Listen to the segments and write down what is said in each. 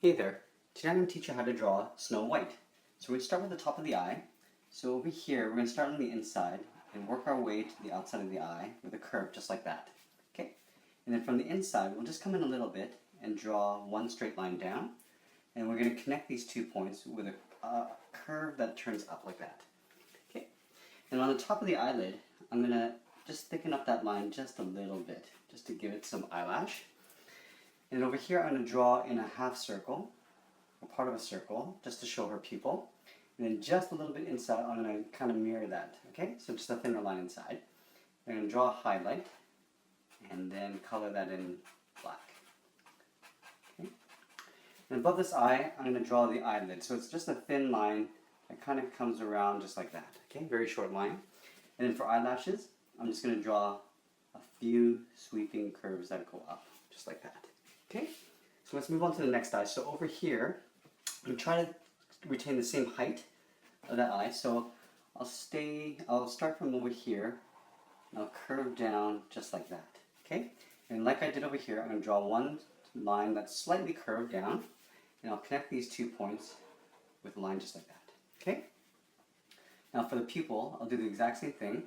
Hey there, today I'm going to teach you how to draw Snow White. So we're going to start with the top of the eye. So over here, we're going to start on the inside and work our way to the outside of the eye with a curve just like that. Okay? And then from the inside, we'll just come in a little bit and draw one straight line down. And we're going to connect these 2 points with a curve that turns up like that. Okay? And on the top of the eyelid, I'm going to just thicken up that line just a little bit, just to give it some eyelash. And over here I'm going to draw in a half circle, a part of a circle, just to show her pupil. And then just a little bit inside, I'm going to kind of mirror that, okay? So just a thinner line inside. I'm going to draw a highlight, and then color that in black. Okay? And above this eye, I'm going to draw the eyelid. So it's just a thin line that kind of comes around just like that, okay? Very short line. And then for eyelashes, I'm just going to draw a few sweeping curves that go up, just like that. Okay, so let's move on to the next eye. So over here, I'm going to try to retain the same height of that eye. So I'll start from over here, and I'll curve down just like that. Okay, and like I did over here, I'm going to draw one line that's slightly curved down, and I'll connect these 2 points with a line just like that. Okay, now for the pupil, I'll do the exact same thing.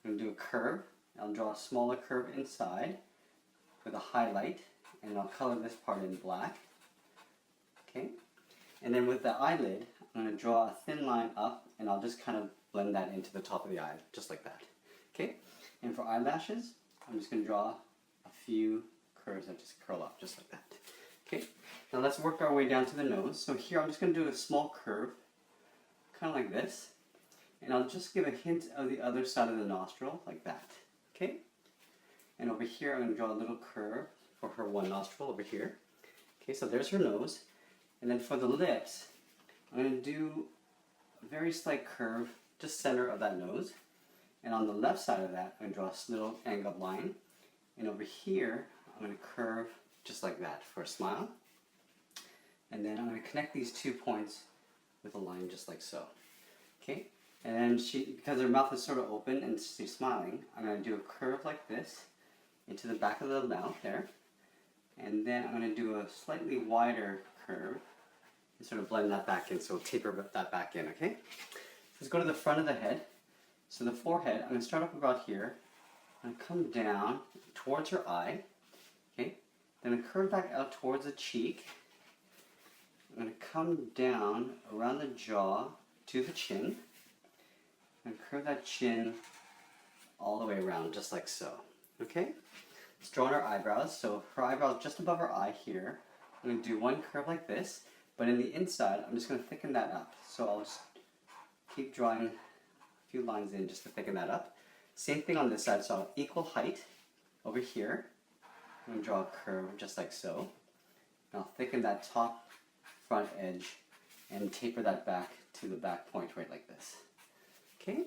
I'm going to do a curve. I'll draw a smaller curve inside with a highlight. And I'll color this part in black. Okay? And then with the eyelid, I'm going to draw a thin line up, and I'll just kind of blend that into the top of the eye, just like that. Okay? And for eyelashes, I'm just going to draw a few curves that just curl up, just like that. Okay? Now let's work our way down to the nose. So here I'm just going to do a small curve, kind of like this. And I'll just give a hint of the other side of the nostril, like that. Okay? And over here, I'm going to draw a little curve for her one nostril over here. Okay, so there's her nose. And then for the lips, I'm going to do a very slight curve, just center of that nose. And on the left side of that, I'm going to draw a little angled line. And over here, I'm going to curve just like that for a smile. And then I'm going to connect these 2 points with a line just like so. Okay, and then because her mouth is sort of open and she's smiling, I'm going to do a curve like this into the back of the mouth there. And then I'm going to do a slightly wider curve and sort of blend that back in, so taper that back in, okay? Let's go to the front of the head. So the forehead, I'm going to start up about here. I'm going to come down towards her eye, okay? Then I curve back out towards the cheek. I'm going to come down around the jaw to the chin. And curve that chin all the way around, just like so, okay? Let's draw on her eyebrows. So her eyebrows just above her eye here. I'm going to do one curve like this, but in the inside, I'm just going to thicken that up. So I'll just keep drawing a few lines in just to thicken that up. Same thing on this side, so equal height over here. I'm going to draw a curve just like so. And I'll thicken that top front edge and taper that back to the back point right like this. Okay,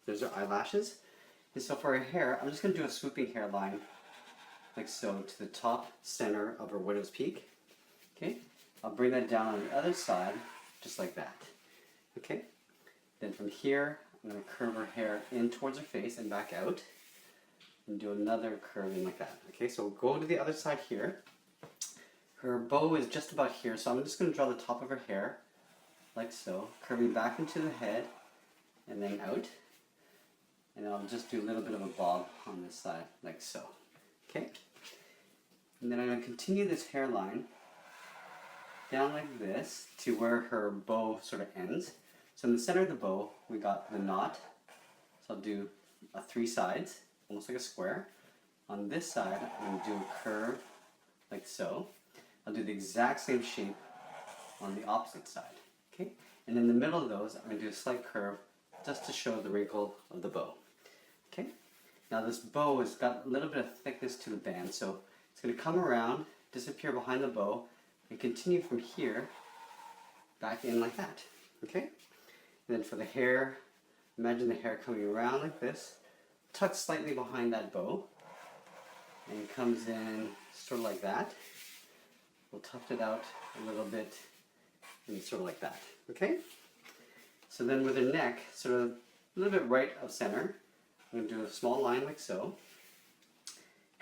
there's her eyelashes. And so for her hair, I'm just going to do a swooping hairline like so to the top center of her widow's peak. Okay, I'll bring that down on the other side just like that. Okay, then from here I'm going to curve her hair in towards her face and back out and do another curve in like that. Okay, so we'll go to the other side here. Her bow is just about here, so I'm just going to draw the top of her hair like so, curving back into the head and then out. And I'll just do a little bit of a bob on this side, like so. Okay? And then I'm going to continue this hairline down like this to where her bow sort of ends. So in the center of the bow, we got the knot. So I'll do 3 sides, almost like a square. On this side, I'm going to do a curve like so. I'll do the exact same shape on the opposite side. Okay? And in the middle of those, I'm going to do a slight curve just to show the wrinkle of the bow. Okay, now this bow has got a little bit of thickness to the band, so it's going to come around, disappear behind the bow, and continue from here back in like that. Okay, and then for the hair, imagine the hair coming around like this, tucked slightly behind that bow, and it comes in sort of like that. We'll tuft it out a little bit, and sort of like that. Okay, so then with her neck, sort of a little bit right of center, I'm going to do a small line like so.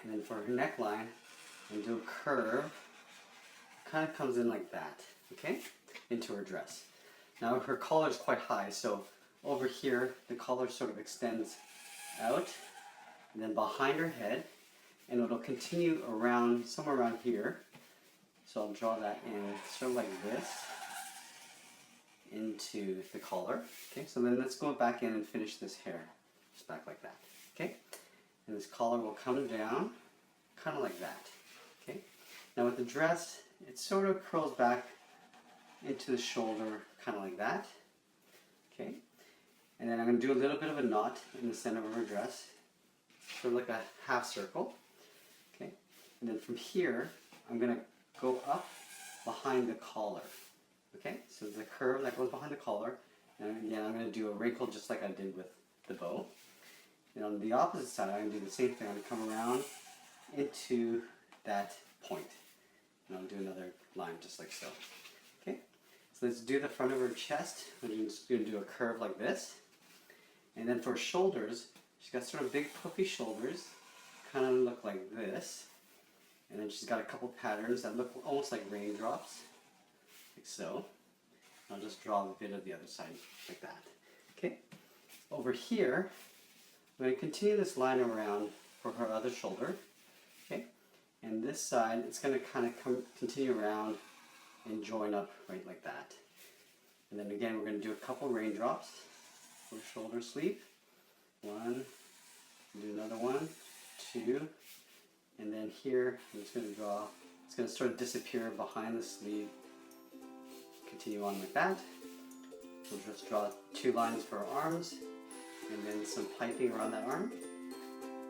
And then for her neckline, I'm going to do a kind of comes in like that, okay, into her dress. Now her collar is quite high, so over here the collar sort of extends out, and then behind her head, and it'll continue around, somewhere around here. So I'll draw that in sort of like this into the collar. Okay, so then let's go back in and finish this hair, just back like that. Okay, and this collar will come down, kind of like that. Okay, now with the dress, it sort of curls back into the shoulder, kind of like that. Okay, and then I'm going to do a little bit of a knot in the center of her dress, sort of like a half circle. Okay, and then from here, I'm going to go up behind the collar. Okay, so the curve that goes behind the collar, and again I'm going to do a wrinkle just like I did with the bow. And on the opposite side, I'm going to do the same thing. I'm going to come around into that point, and I'll do another line just like so. Okay, so let's do the front of her chest. I'm just going to do a curve like this, and then for shoulders, she's got sort of big puffy shoulders, kind of look like this. And then she's got a couple patterns that look almost like raindrops, like so. I'll just draw a bit of the other side, like that. Okay. Over here, I'm going to continue this line around for her other shoulder. Okay. And this side, it's going to kind of continue around and join up right like that. And then again, we're going to do a couple raindrops for shoulder sleeve. One, do another one, two. And then here, I'm just going to draw, it's going to sort of disappear behind the sleeve. Continue on like that. We'll just draw 2 lines for our arms, and then some piping around that arm.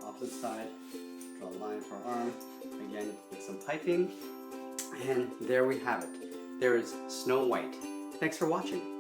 Opposite side, draw a line for our arm, again with some piping. And there we have it. There is Snow White. Thanks for watching.